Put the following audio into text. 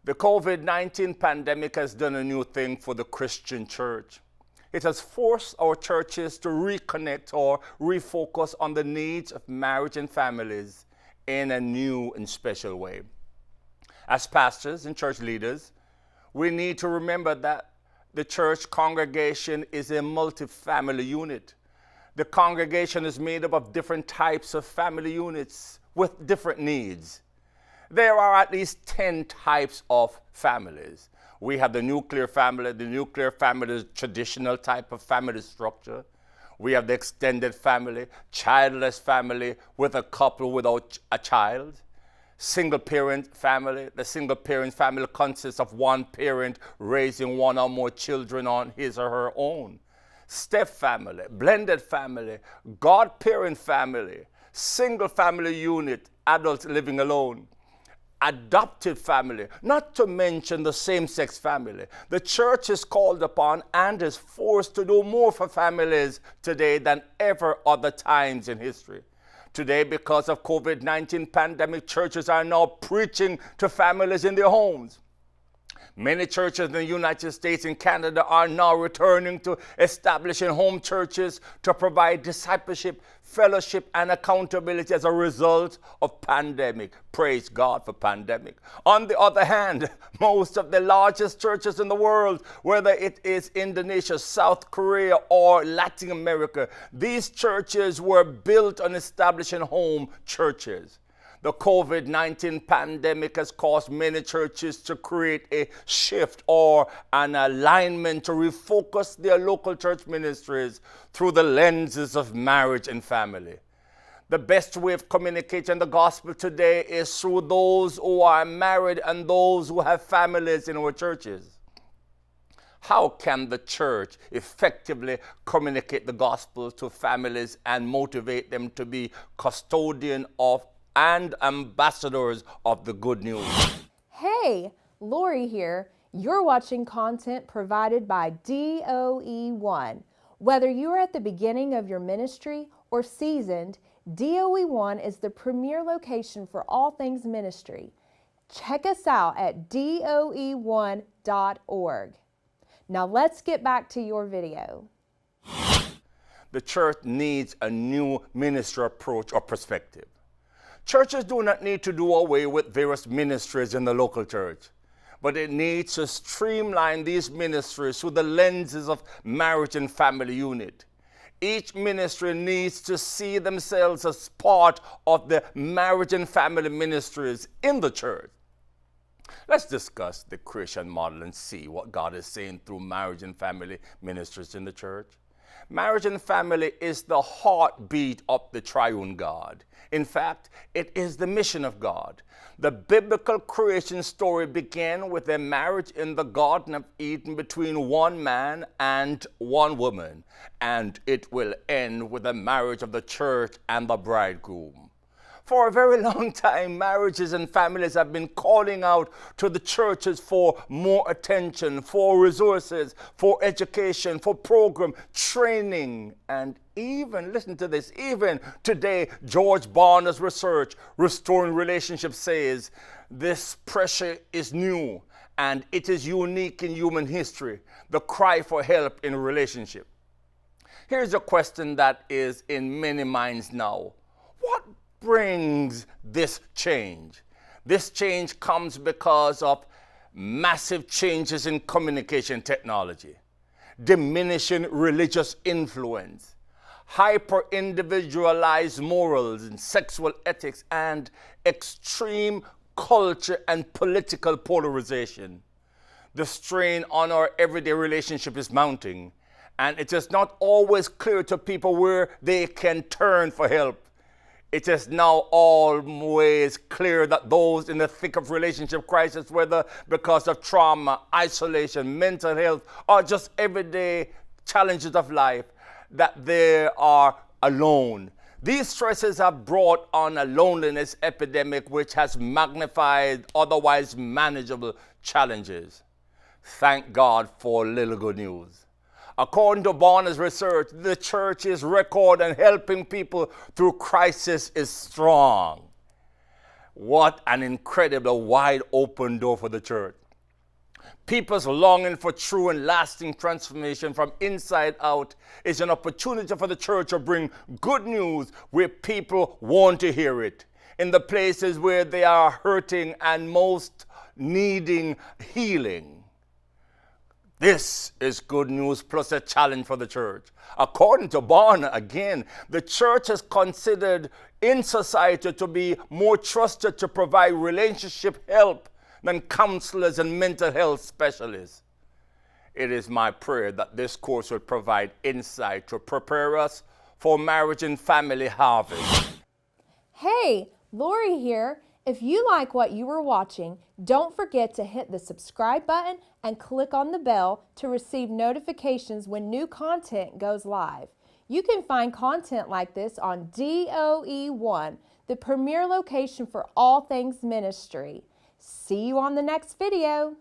The COVID-19 pandemic has done a new thing for the Christian church. It has forced our churches to reconnect or refocus on the needs of marriage and families in a new and special way. As pastors and church leaders, we need to remember that the church congregation is a multi-family unit. The congregation is made up of different types of family units with different needs. There are at least 10 types of families. We have the nuclear family. The nuclear family is a traditional type of family structure. We have the extended family, childless family with a couple without a child. Single parent family. The single parent family consists of one parent raising one or more children on his or her own. Step family, blended family, godparent family, single family unit, adults living alone. Adopted family, not to mention the same-sex family. The church is called upon and is forced to do more for families today than ever other times in history. Today, because of COVID-19 pandemic, churches are now preaching to families in their homes. Many churches in the United States and Canada are now returning to establishing home churches to provide discipleship, fellowship, and accountability as a result of pandemic. Praise God for pandemic. On the other hand, most of the largest churches in the world, whether it is Indonesia, South Korea, or Latin America, these churches were built on establishing home churches. The COVID-19 pandemic has caused many churches to create a shift or an alignment to refocus their local church ministries through the lenses of marriage and family. The best way of communicating the gospel today is through those who are married and those who have families in our churches. How can the church effectively communicate the gospel to families and motivate them to be custodian of and ambassadors of the good news? Hey, Lori here. You're watching content provided by DOE1. Whether you're at the beginning of your ministry or seasoned, DOE1 is the premier location for all things ministry. Check us out at doe1.org. Now let's get back to your video. The church needs a new ministry approach or perspective. Churches do not need to do away with various ministries in the local church, but it needs to streamline these ministries through the lenses of marriage and family unit. Each ministry needs to see themselves as part of the marriage and family ministries in the church. Let's discuss the Christian model and see what God is saying through marriage and family ministries in the church. Marriage and family is the heartbeat of the triune God. In fact, it is the mission of God. The biblical creation story began with a marriage in the Garden of Eden between one man and one woman, and it will end with the marriage of the church and the bridegroom. For a very long time, marriages and families have been calling out to the churches for more attention, for resources, for education, for program, training, and even, listen to this, even today, George Barna's research, Restoring Relationships, says this pressure is new and it is unique in human history, the cry for help in a relationship. Here's a question that is in many minds now. What brings this change? This change comes because of massive changes in communication technology, diminishing religious influence, hyper-individualized morals and sexual ethics, and extreme culture and political polarization. The strain on our everyday relationship is mounting, and it is not always clear to people where they can turn for help. It is now always clear that those in the thick of relationship crisis, whether because of trauma, isolation, mental health, or just everyday challenges of life, that they are alone. These stresses have brought on a loneliness epidemic which has magnified otherwise manageable challenges. Thank God for little good news. According to Barna's research, the church's record in helping people through crisis is strong. What an incredible wide open door for the church. People's longing for true and lasting transformation from inside out is an opportunity for the church to bring good news where people want to hear it, in the places where they are hurting and most needing healing. This is good news plus a challenge for the church. According to Barna, again, the church is considered in society to be more trusted to provide relationship help than counselors and mental health specialists. It is my prayer that this course will provide insight to prepare us for marriage and family harvest. Hey, Lori here. If you like what you were watching, don't forget to hit the subscribe button and click on the bell to receive notifications when new content goes live. You can find content like this on DOE1, the premier location for all things ministry. See you on the next video.